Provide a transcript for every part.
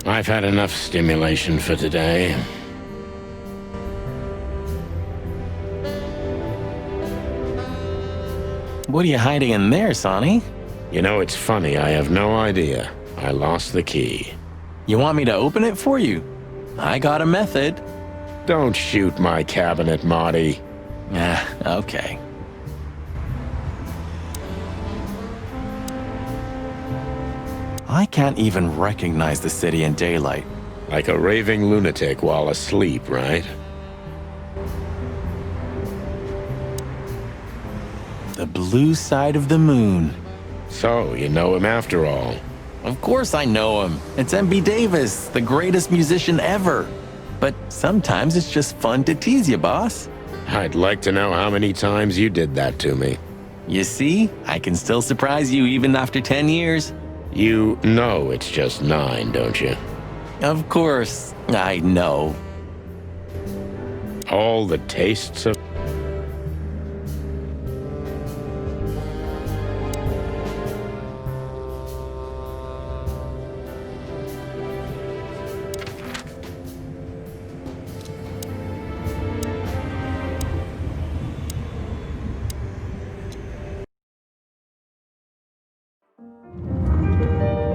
I've had enough stimulation for today. What are you hiding in there, Sonny? You know, it's funny, I have no idea. I lost the key. You want me to open it for you? I got a method. Don't shoot my cabinet, Marty. Okay. I can't even recognize the city in daylight. Like a raving lunatic while asleep, right? The blue side of the moon. So, you know him after all. Of course I know him. It's M.B. Davis, the greatest musician ever. But sometimes it's just fun to tease you, boss. I'd like to know how many times you did that to me. You see, I can still surprise you even after 10 years. You know it's just 9, don't you? Of course, I know. All the tastes of...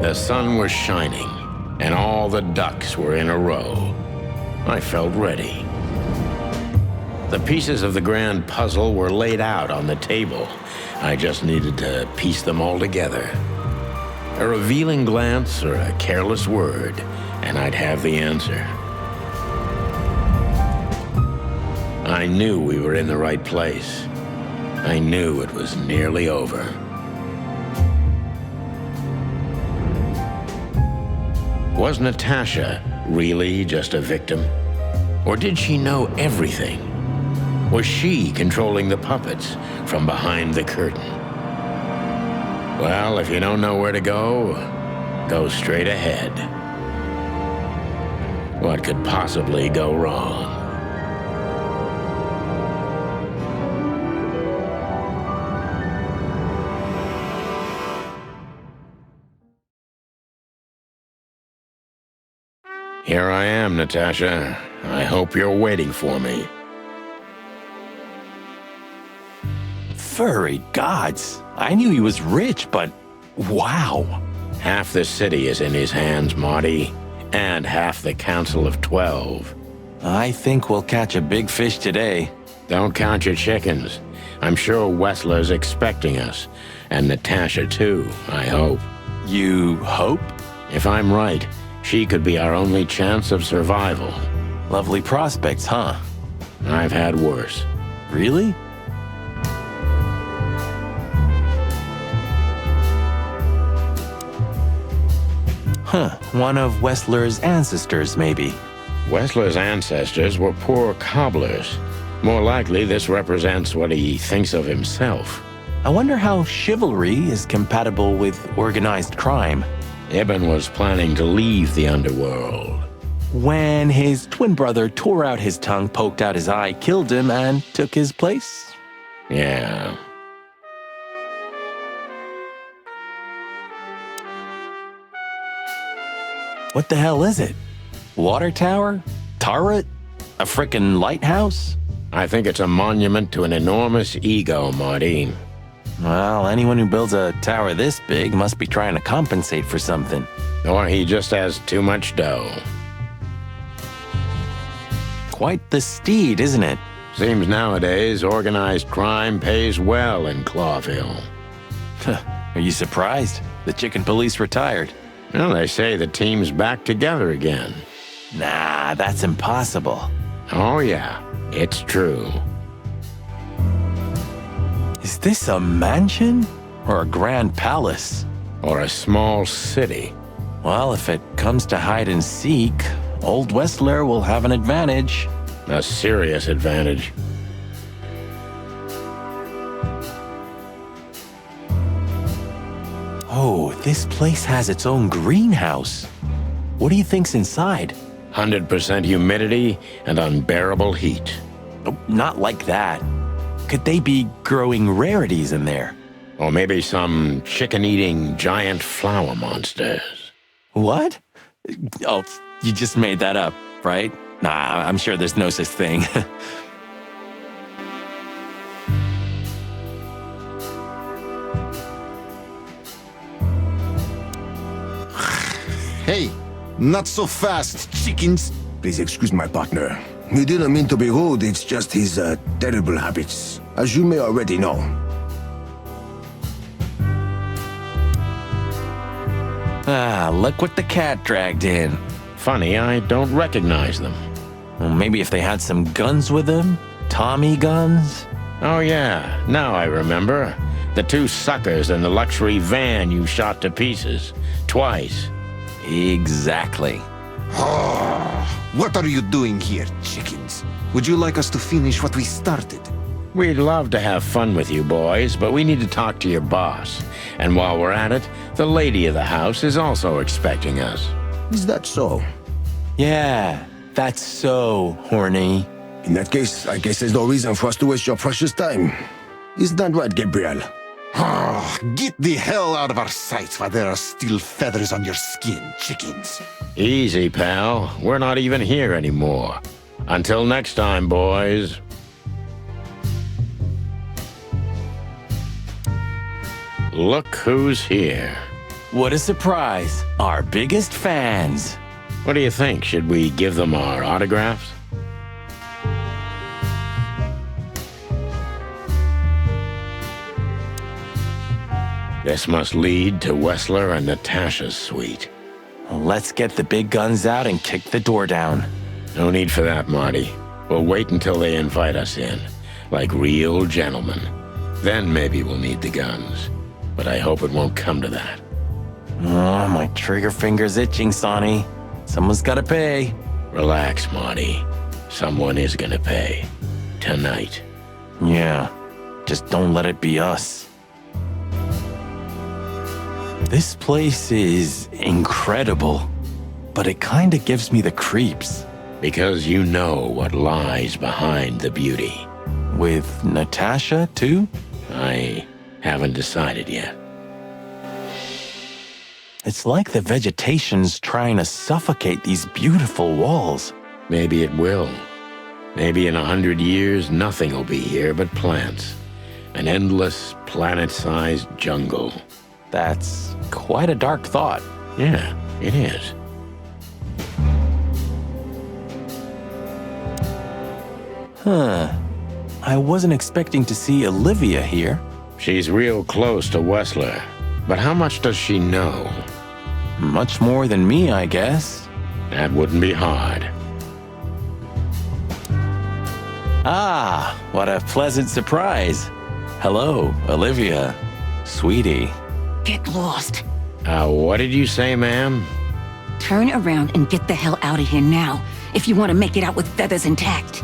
The sun was shining, and all the ducks were in a row. I felt ready. The pieces of the grand puzzle were laid out on the table. I just needed to piece them all together. A revealing glance or a careless word, and I'd have the answer. I knew we were in the right place. I knew it was nearly over. Was Natasha really just a victim? Or did she know everything? Was she controlling the puppets from behind the curtain? Well, if you don't know where to go, go straight ahead. What could possibly go wrong? Here I am, Natasha. I hope you're waiting for me. Furry gods. I knew he was rich, but wow. Half the city is in his hands, Marty, and half the Council of 12. I think we'll catch a big fish today. Don't count your chickens. I'm sure Wessler's expecting us, and Natasha too, I hope. You hope? If I'm right, she could be our only chance of survival. Lovely prospects, huh? I've had worse. Really? Huh, one of Wessler's ancestors, maybe. Wessler's ancestors were poor cobblers. More likely, this represents what he thinks of himself. I wonder how chivalry is compatible with organized crime. Ibn was planning to leave the underworld. When his twin brother tore out his tongue, poked out his eye, killed him, and took his place? Yeah. What the hell is it? Water tower? Turret? A frickin' lighthouse? I think it's a monument to an enormous ego, Marty. Well, anyone who builds a tower this big must be trying to compensate for something. Or he just has too much dough. Quite the steed, isn't it? Seems nowadays organized crime pays well in Clawville. Are you surprised? The chicken police retired. Well, they say the team's back together again. Nah, that's impossible. Oh yeah, it's true. Is this a mansion or a grand palace? Or a small city. Well, if it comes to hide and seek, old Wessler will have an advantage. A serious advantage. Oh, this place has its own greenhouse. What do you think's inside? 100% humidity and unbearable heat. Oh, not like that. Could they be growing rarities in there? Or maybe some chicken-eating giant flower monsters. What? Oh, you just made that up, right? Nah, I'm sure there's no such thing. Hey, not so fast, chickens. Please excuse my partner. He didn't mean to be rude, it's just his terrible habits, as you may already know. Ah, look what the cat dragged in. Funny, I don't recognize them. Well, maybe if they had some guns with them? Tommy guns? Oh, yeah, now I remember. The two suckers in the luxury van you shot to pieces. Twice. Exactly. What are you doing here, chickens? Would you like us to finish what we started? We'd love to have fun with you boys, but we need to talk to your boss. And while we're at it, the lady of the house is also expecting us. Is that so? Yeah, that's so horny. In that case, I guess there's no reason for us to waste your precious time. Isn't that right, Gabriel? Get the hell out of our sight while there are still feathers on your skin, chickens. Easy, pal. We're not even here anymore. Until next time, boys. Look who's here. What a surprise. Our biggest fans. What do you think? Should we give them our autographs? This must lead to Wessler and Natasha's suite. Let's get the big guns out and kick the door down. No need for that, Marty. We'll wait until they invite us in, like real gentlemen. Then maybe we'll need the guns. But I hope it won't come to that. Oh, my trigger finger's itching, Sonny. Someone's gotta pay. Relax, Marty. Someone is gonna pay. Tonight. Yeah, just don't let it be us. This place is incredible, but it kinda gives me the creeps. Because you know what lies behind the beauty. With Natasha, too? I haven't decided yet. It's like the vegetation's trying to suffocate these beautiful walls. Maybe it will. Maybe in 100 years, nothing will be here but plants. An endless, planet-sized jungle. That's quite a dark thought. Yeah, it is. I wasn't expecting to see Olivia here. She's real close to Wessler. But how much does she know? Much more than me, I guess. That wouldn't be hard. Ah, what a pleasant surprise. Hello, Olivia. Sweetie. Get lost. What did you say, ma'am? Turn around and get the hell out of here now, if you want to make it out with feathers intact.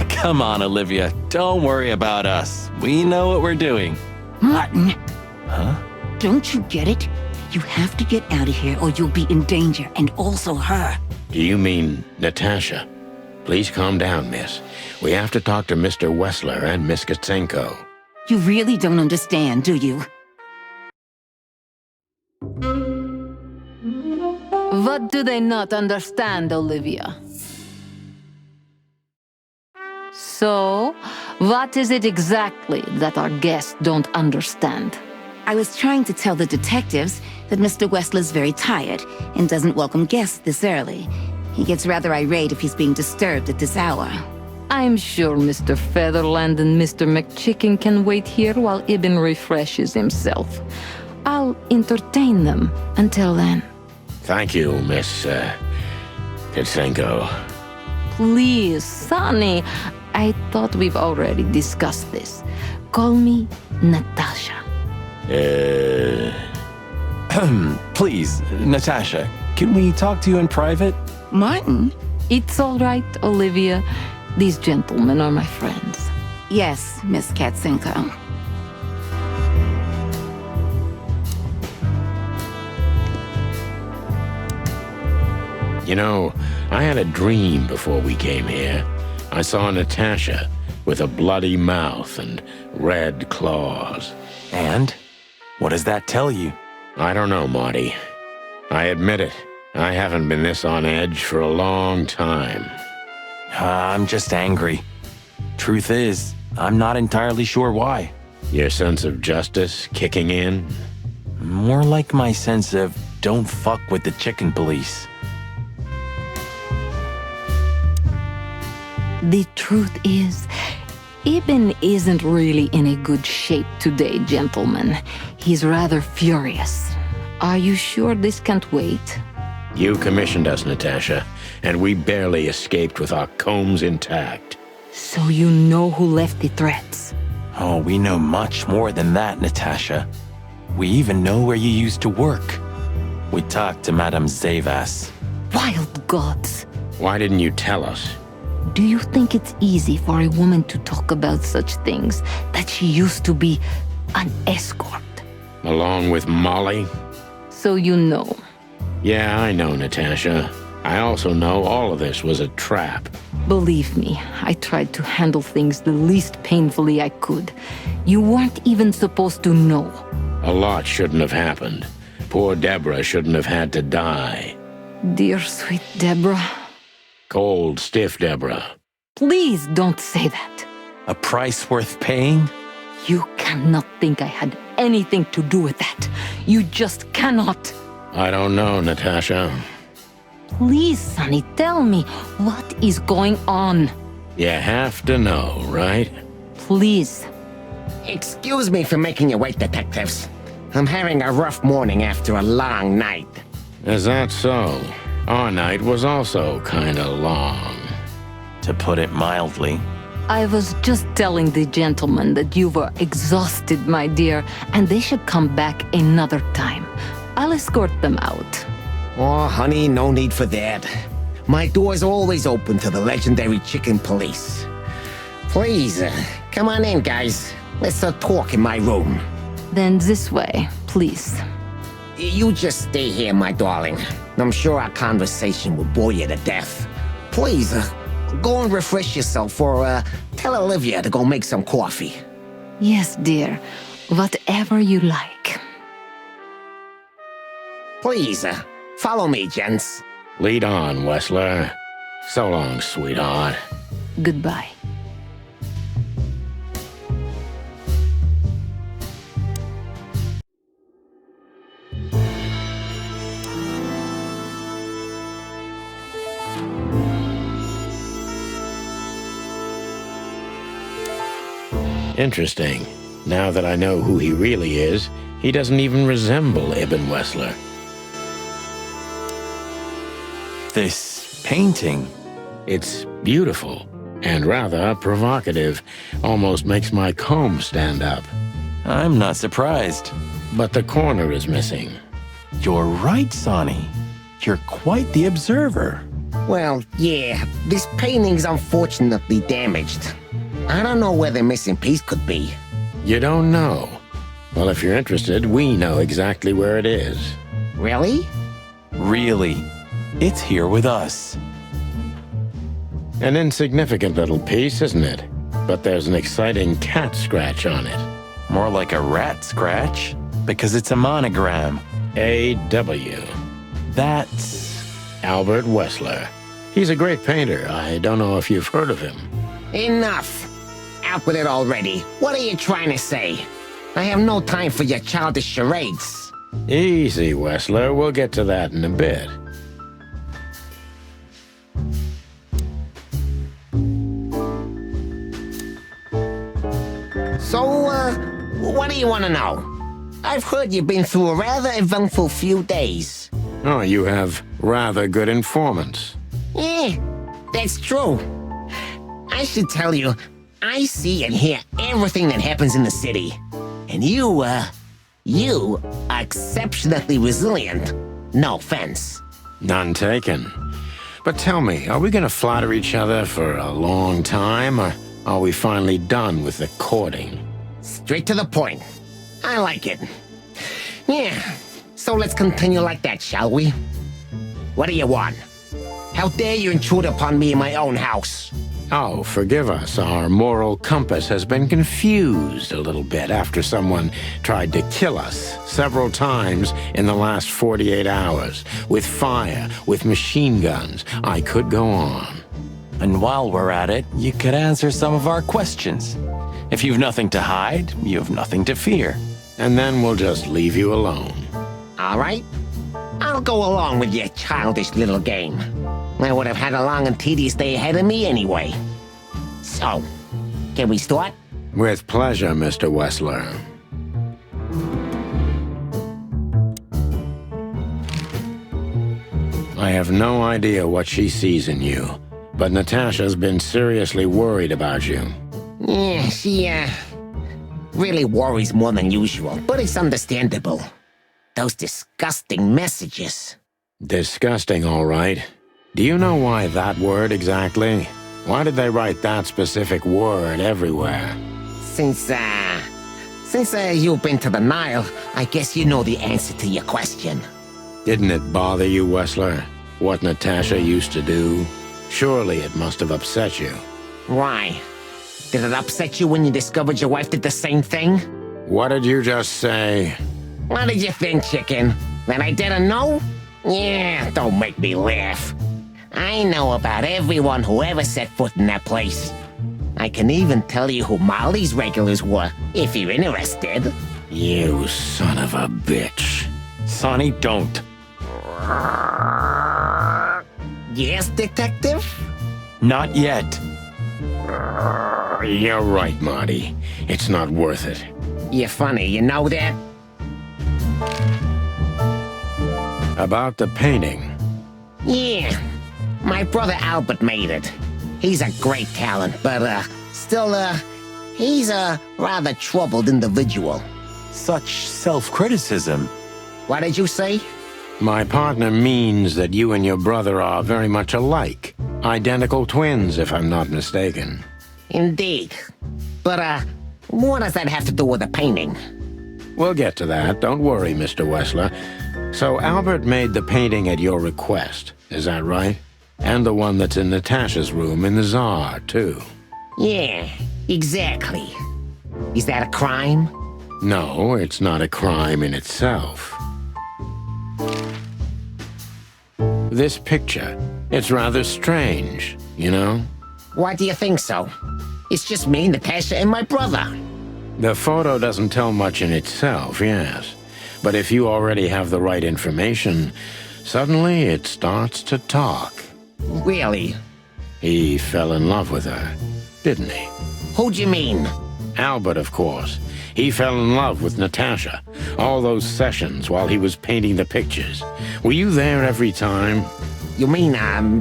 Come on, Olivia. Don't worry about us. We know what we're doing. Martin. Huh? Don't you get it? You have to get out of here or you'll be in danger, and also her. Do you mean Natasha? Please calm down, miss. We have to talk to Mr. Wessler and Miss Katsenko. You really don't understand, do you? What do they not understand, Olivia? So, what is it exactly that our guests don't understand? I was trying to tell the detectives that Mr. Wessler's very tired and doesn't welcome guests this early. He gets rather irate if he's being disturbed at this hour. I'm sure Mr. Featherland and Mr. McChicken can wait here while Ibn refreshes himself. I'll entertain them until then. Thank you, Miss Katsenko. Please, Sonny. I thought we've already discussed this. Call me Natasha. Please, Natasha, can we talk to you in private? Martin? It's all right, Olivia. These gentlemen are my friends. Yes, Miss Katsenko. You know, I had a dream before we came here. I saw Natasha with a bloody mouth and red claws. And? What does that tell you? I don't know, Marty. I admit it. I haven't been this on edge for a long time. I'm just angry. Truth is, I'm not entirely sure why. Your sense of justice kicking in? More like my sense of don't fuck with the chicken police. The truth is, Ibn isn't really in a good shape today, gentlemen. He's rather furious. Are you sure this can't wait? You commissioned us, Natasha, and we barely escaped with our combs intact. So you know who left the threats? Oh, we know much more than that, Natasha. We even know where you used to work. We talked to Madame Zavas. Wild gods! Why didn't you tell us? Do you think it's easy for a woman to talk about such things, that she used to be an escort? Along with Molly? So you know. Yeah, I know, Natasha. I also know all of this was a trap. Believe me, I tried to handle things the least painfully I could. You weren't even supposed to know. A lot shouldn't have happened. Poor Deborah shouldn't have had to die. Dear sweet Deborah. Cold, stiff Deborah. Please don't say that. A price worth paying? You cannot think I had anything to do with that. You just cannot. I don't know, Natasha. Please, Sonny, tell me, what is going on? You have to know, right? Please. Excuse me for making you wait, detectives. I'm having a rough morning after a long night. Is that so? Our night was also kinda long. To put it mildly. I was just telling the gentlemen that you were exhausted, my dear, and they should come back another time. I'll escort them out. Oh, honey, no need for that. My door's always open to the legendary chicken police. Please, come on in, guys. Let's talk in my room. Then this way, please. You just stay here, my darling. I'm sure our conversation will bore you to death. Please, go and refresh yourself or tell Olivia to go make some coffee. Yes, dear. Whatever you like. Please, follow me, gents. Lead on, Wessler. So long, sweetheart. Goodbye. Interesting. Now that I know who he really is, he doesn't even resemble Ibn Wessler. This painting. It's beautiful and rather provocative. Almost makes my comb stand up. I'm not surprised. But the corner is missing. You're right, Sonny. You're quite the observer. Well, yeah, this painting's unfortunately damaged. I don't know where the missing piece could be. You don't know? Well, if you're interested, we know exactly where it is. Really? Really. It's here with us. An insignificant little piece, isn't it? But there's an exciting cat scratch on it. More like a rat scratch, because it's a monogram. A.W. That's... Albert Wessler. He's a great painter. I don't know if you've heard of him. Enough! Out with it already. What are you trying to say? I have no time for your childish charades. Easy, Wessler. We'll get to that in a bit. So, what do you want to know? I've heard you've been through a rather eventful few days. Oh, you have rather good informants. Yeah, that's true. I should tell you, I see and hear everything that happens in the city. And you are exceptionally resilient. No offense. None taken. But tell me, are we going to flatter each other for a long time, or are we finally done with the courting? Straight to the point. I like it. Yeah, so let's continue like that, shall we? What do you want? How dare you intrude upon me in my own house? Oh, forgive us. Our moral compass has been confused a little bit after someone tried to kill us several times in the last 48 hours. With fire, with machine guns. I could go on. And while we're at it, you could answer some of our questions. If you've nothing to hide, you have nothing to fear. And then we'll just leave you alone. All right? I'll go along with your childish little game. I would have had a long and tedious day ahead of me anyway. So, can we start? With pleasure, Mr. Wessler. I have no idea what she sees in you, but Natasha's been seriously worried about you. Yeah, she, really worries more than usual, but it's understandable. Those disgusting messages. Disgusting, all right. Do you know why that word exactly? Why did they write that specific word everywhere? Since you've been to the Nile, I guess you know the answer to your question. Didn't it bother you, Wessler? What Natasha used to do? Surely it must have upset you. Why? Did it upset you when you discovered your wife did the same thing? What did you just say? What did you think, chicken? That I didn't know? Yeah, don't make me laugh. I know about everyone who ever set foot in that place. I can even tell you who Molly's regulars were, if you're interested. You son of a bitch. Sonny, don't. Yes, detective? Not yet. You're right, Marty. It's not worth it. You're funny, you know that? About the painting. Yeah. My brother Albert made it. He's a great talent, but, still, he's a rather troubled individual. Such self-criticism. What did you say? My partner means that you and your brother are very much alike. Identical twins, if I'm not mistaken. Indeed. But, what does that have to do with the painting? We'll get to that. Don't worry, Mr. Wessler. So Albert made the painting at your request, is that right? And the one that's in Natasha's room in the Tsar, too. Yeah, exactly. Is that a crime? No, it's not a crime in itself. This picture, it's rather strange, you know? Why do you think so? It's just me, Natasha, and my brother. The photo doesn't tell much in itself, yes. But if you already have the right information, suddenly it starts to talk. Really? He fell in love with her, didn't he? Who do you mean? Albert, of course. He fell in love with Natasha. All those sessions while he was painting the pictures. Were you there every time? You mean,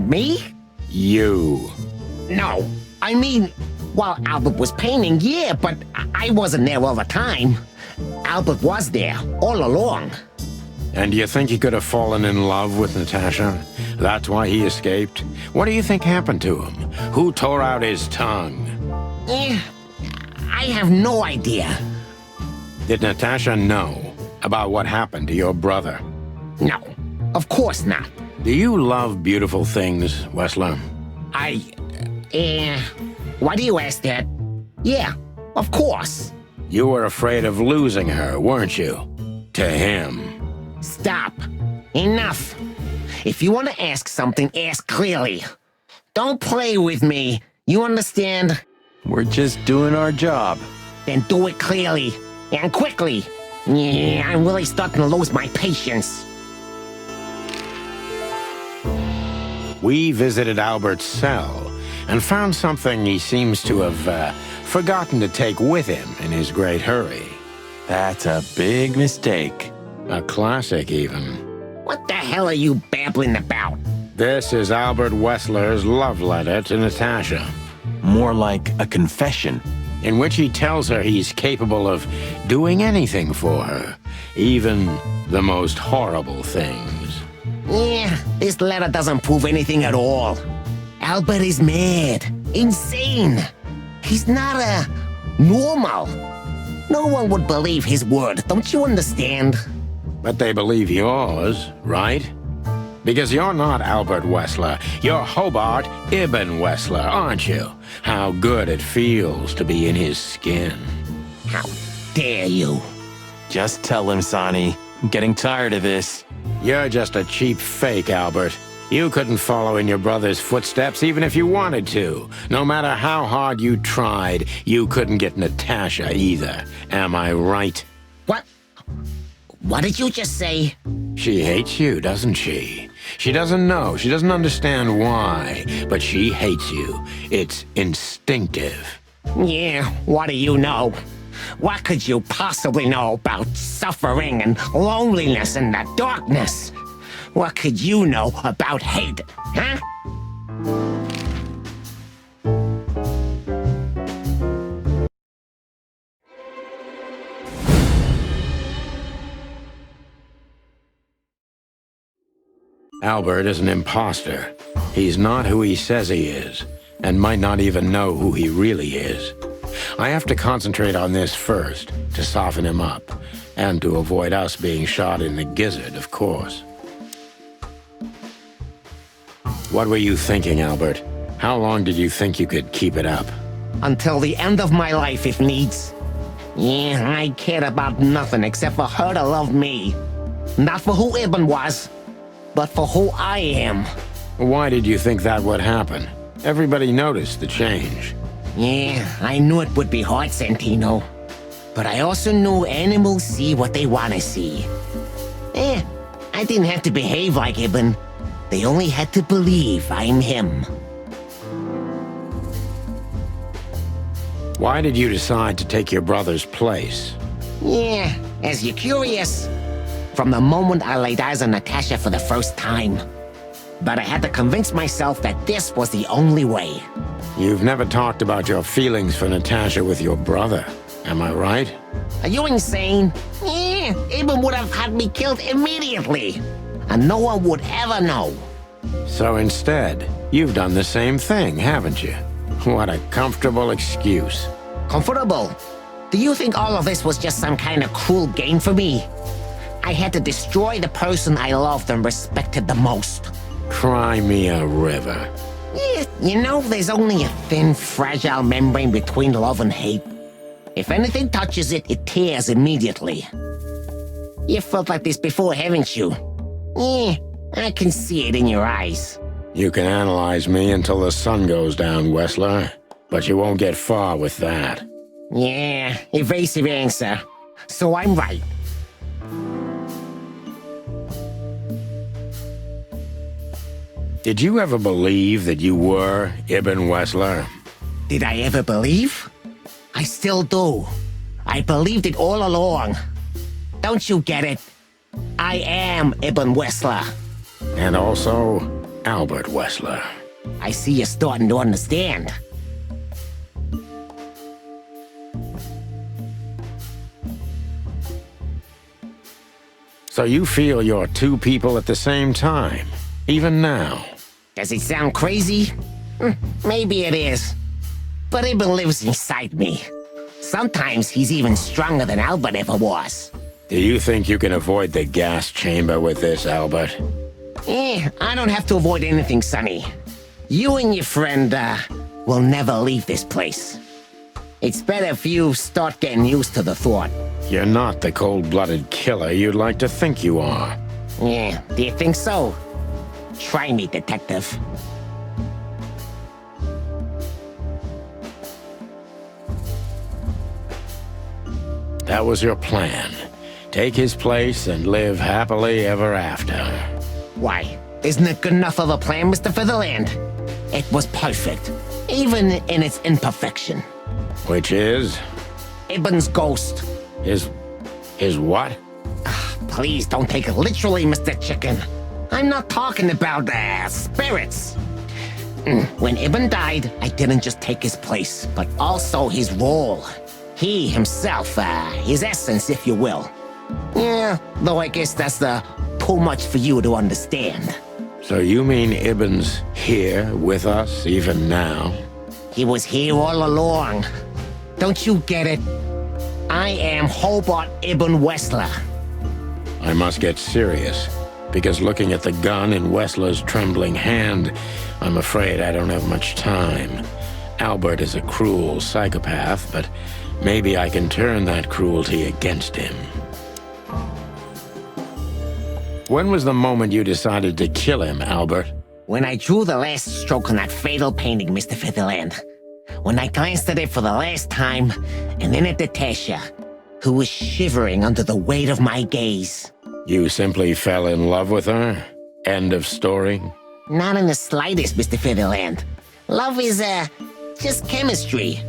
me? You. No, I mean, while Albert was painting, yeah, but I wasn't there all the time. Albert was there, all along. And do you think he could have fallen in love with Natasha? That's why he escaped? What do you think happened to him? Who tore out his tongue? I have no idea. Did Natasha know about what happened to your brother? No, of course not. Do you love beautiful things, Wessler? Why do you ask that? Yeah, of course. You were afraid of losing her, weren't you? To him. Stop. Enough. If you want to ask something, ask clearly. Don't play with me. You understand? We're just doing our job. Then do it clearly. And quickly. Yeah, I'm really starting to lose my patience. We visited Albert's cell and found something he seems to have forgotten to take with him in his great hurry. That's a big mistake. A classic, even. What the hell are you babbling about? This is Albert Wessler's love letter to Natasha, More like a confession. in which he tells her he's capable of doing anything for her, even the most horrible things. Yeah, this letter doesn't prove anything at all. Albert is mad. Insane. He's not, normal. No one would believe his word, don't you understand? But they believe yours, right? Because you're not Albert Wessler. You're Hobart Ibn Wessler, aren't you? How good it feels to be in his skin. How dare you? Just tell him, Sonny. I'm getting tired of this. You're just a cheap fake, Albert. You couldn't follow in your brother's footsteps even if you wanted to. No matter how hard you tried, you couldn't get Natasha either. Am I right? What? What did you just say? She hates you, doesn't she? She doesn't know. She doesn't understand why. But she hates you. It's instinctive. Yeah, what do you know? What could you possibly know about suffering and loneliness and the darkness? What could you know about hate, huh? Albert is an imposter. He's not who he says he is, and might not even know who he really is. I have to concentrate on this first, to soften him up, and to avoid us being shot in the gizzard, of course. What were you thinking, Albert? How long did you think you could keep it up? Until the end of my life, if needs. Yeah, I cared about nothing except for her to love me. Not for who Ibn was, but for who I am. Why did you think that would happen? Everybody noticed the change. Yeah, I knew it would be hard, Santino. But I also knew animals see what they want to see. I didn't have to behave like Ibn. They only had to believe I'm him. Why did you decide to take your brother's place? Yeah, as you're curious. From the moment I laid eyes on Natasha for the first time. But I had to convince myself that this was the only way. You've never talked about your feelings for Natasha with your brother, am I right? Are you insane? Yeah, Ibn would have had me killed immediately. And no one would ever know. So instead, you've done the same thing, haven't you? What a comfortable excuse. Comfortable? Do you think all of this was just some kind of cruel game for me? I had to destroy the person I loved and respected the most. Cry me a river. Yeah, you know, there's only a thin, fragile membrane between love and hate. If anything touches it, it tears immediately. You felt like this before, haven't you? Yeah, I can see it in your eyes. You can analyze me until the sun goes down, Wessler, but you won't get far with that. Yeah, evasive answer. So I'm right. Did you ever believe that you were Ibn Wessler? Did I ever believe? I still do. I believed it all along. Don't you get it? I am Ibn Wessler. And also, Albert Wessler. I see you're starting to understand. So you feel you're two people at the same time, even now? Does it sound crazy? Maybe it is. But Ibn lives inside me. Sometimes he's even stronger than Albert ever was. Do you think you can avoid the gas chamber with this, Albert? I don't have to avoid anything, Sonny. You and your friend, will never leave this place. It's better if you start getting used to the thought. You're not the cold-blooded killer you'd like to think you are. Yeah, do you think so? Try me, detective. That was your plan. Take his place and live happily ever after. Why? Isn't it good enough of a plan, Mr. Featherland? It was perfect, even in its imperfection. Which is? Ibn's ghost. His what? Please don't take it literally, Mr. Chicken. I'm not talking about, spirits. When Ibn died, I didn't just take his place, but also his role. He himself, his essence, if you will. Yeah, though I guess that's too much for you to understand. So you mean Ibn's here with us even now? He was here all along. Don't you get it? I am Hobart Ibn Wessler. I must get serious. because looking at the gun in Wessler's trembling hand, I'm afraid I don't have much time. Albert is a cruel psychopath, but maybe I can turn that cruelty against him. When was the moment you decided to kill him, Albert? When I drew the last stroke on that fatal painting, Mr. Featherland. When I glanced at it for the last time, and then at Natasha, who was shivering under the weight of my gaze. You simply fell in love with her? End of story? Not in the slightest, Mr. Featherland. Love is, just chemistry.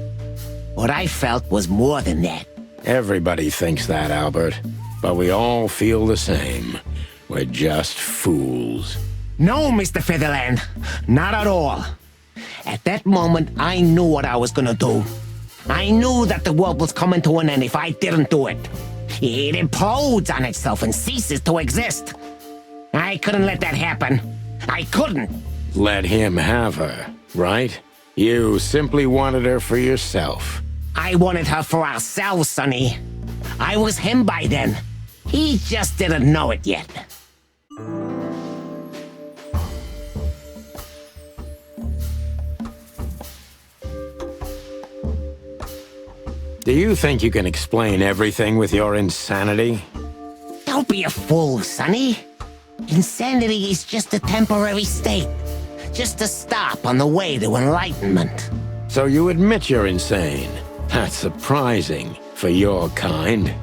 What I felt was more than that. Everybody thinks that, Albert. But we all feel the same. We're just fools. No, Mr. Featherland. Not at all. At that moment, I knew what I was gonna do. I knew that the world was coming to an end if I didn't do it. It implodes on itself and ceases to exist. I couldn't let that happen. I couldn't. Let him have her, right? You simply wanted her for yourself. I wanted her for ourselves, Sonny. I was him by then. He just didn't know it yet. Do you think you can explain everything with your insanity? Don't be a fool, Sonny. Insanity is just a temporary state. Just a stop on the way to enlightenment. So you admit you're insane. That's surprising for your kind.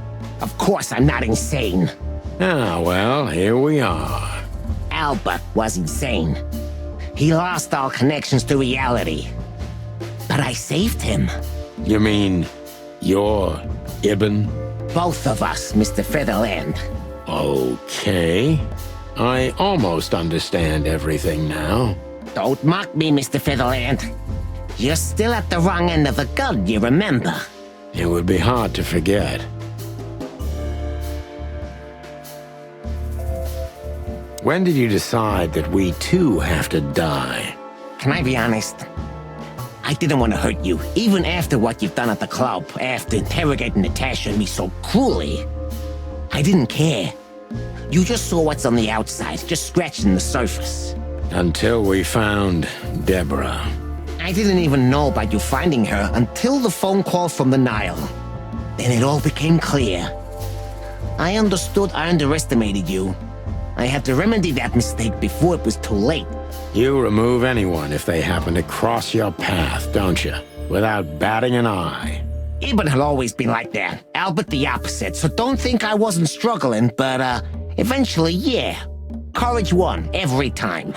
Of course I'm not insane. Ah, well, here we are. Albert was insane. He lost all connections to reality. But I saved him. You mean you're Ibn? Both of us, Mr. Featherland. Okay. I almost understand everything now. Don't mock me, Mr. Featherland. You're still at the wrong end of the gun, you remember? It would be hard to forget. When did you decide that we too have to die? Can I be honest? I didn't want to hurt you, even after what you've done at the club, after interrogating Natasha and me so cruelly. I didn't care. You just saw what's on the outside, just scratching the surface. Until we found Deborah. I didn't even know about you finding her until the phone call from the Nile. Then it all became clear. I understood I underestimated you. I had to remedy that mistake before it was too late. You remove anyone if they happen to cross your path, don't you? Without batting an eye. Ibn had always been like that. Albert the opposite, so don't think I wasn't struggling, but, eventually, yeah. Courage won, every time.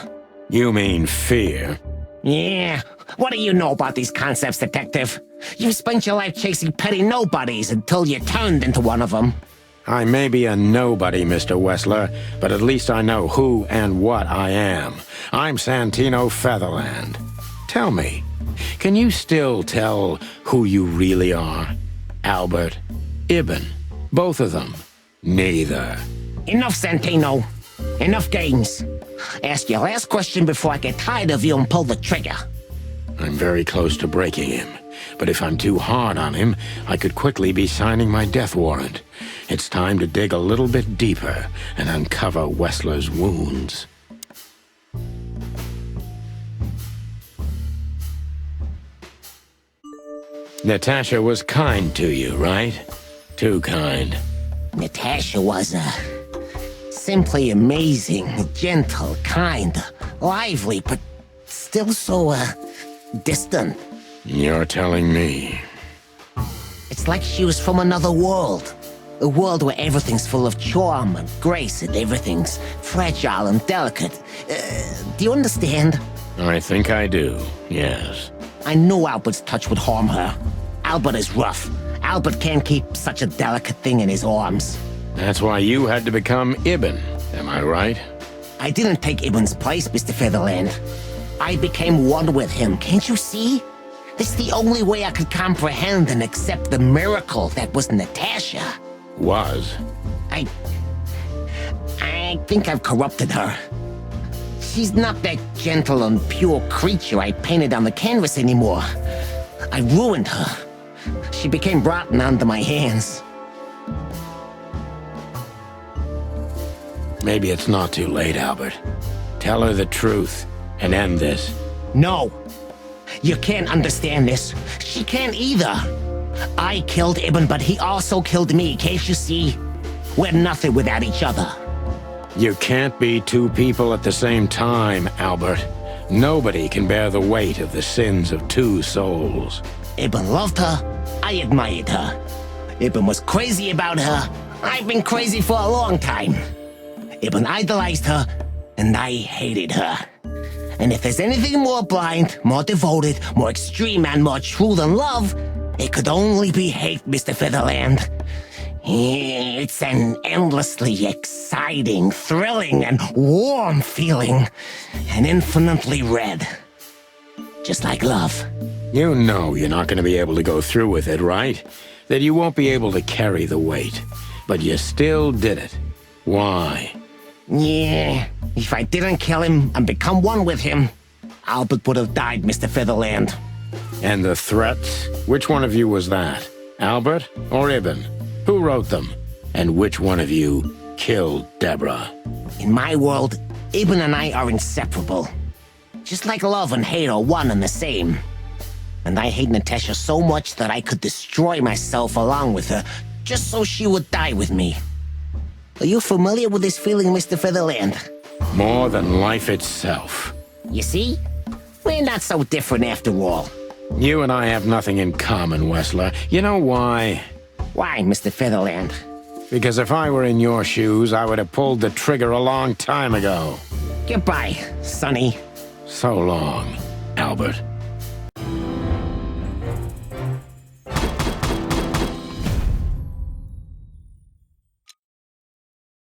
You mean fear? Yeah. What do you know about these concepts, Detective? You spent your life chasing petty nobodies until you turned into one of them. I may be a nobody, Mr. Wessler, but at least I know who and what I am. I'm Santino Featherland. Tell me, can you still tell who you really are? Albert, Ibn, both of them? Neither. Enough, Santino. Enough games. Ask your last question before I get tired of you and pull the trigger. I'm very close to breaking him, but if I'm too hard on him, I could quickly be signing my death warrant. It's time to dig a little bit deeper and uncover Wessler's wounds. Natasha was kind to you, right? Too kind. Natasha was, simply amazing, gentle, kind, lively, but still so, distant. You're telling me. It's like she was from another world. A world where everything's full of charm and grace and everything's fragile and delicate. Do you understand? I think I do, yes. I knew Albert's touch would harm her. Albert is rough. Albert can't keep such a delicate thing in his arms. That's why you had to become Ibn, am I right? I didn't take Ibn's place, Mr. Featherland. I became one with him, can't you see? It's the only way I could comprehend and accept the miracle that was Natasha. Was? I think I've corrupted her. She's not that gentle and pure creature I painted on the canvas anymore. I ruined her. She became rotten under my hands. Maybe it's not too late, Albert. Tell her the truth and end this. No. You can't understand this. She can't either. I killed Ibn, but he also killed me. Can't you see? We're nothing without each other. You can't be two people at the same time, Albert. Nobody can bear the weight of the sins of two souls. Ibn loved her. I admired her. Ibn was crazy about her. I've been crazy for a long time. Ibn idolized her, and I hated her. And if there's anything more blind, more devoted, more extreme, and more true than love, it could only be hate, Mr. Featherland. It's an endlessly exciting, thrilling, and warm feeling. And infinitely red. Just like love. You know you're not going to be able to go through with it, right? That you won't be able to carry the weight. But you still did it. Why? Yeah, if I didn't kill him and become one with him, Albert would have died, Mr. Featherland. And the threats? Which one of you was that? Albert or Ibn? Who wrote them? And which one of you killed Deborah? In my world, Ibn and I are inseparable. Just like love and hate are one and the same. And I hate Natasha so much that I could destroy myself along with her, just so she would die with me. Are you familiar with this feeling, Mr. Featherland? More than life itself. You see? We're not so different after all. You and I have nothing in common, Wessler. You know why? Why, Mr. Featherland? Because if I were in your shoes, I would have pulled the trigger a long time ago. Goodbye, Sonny. So long, Albert.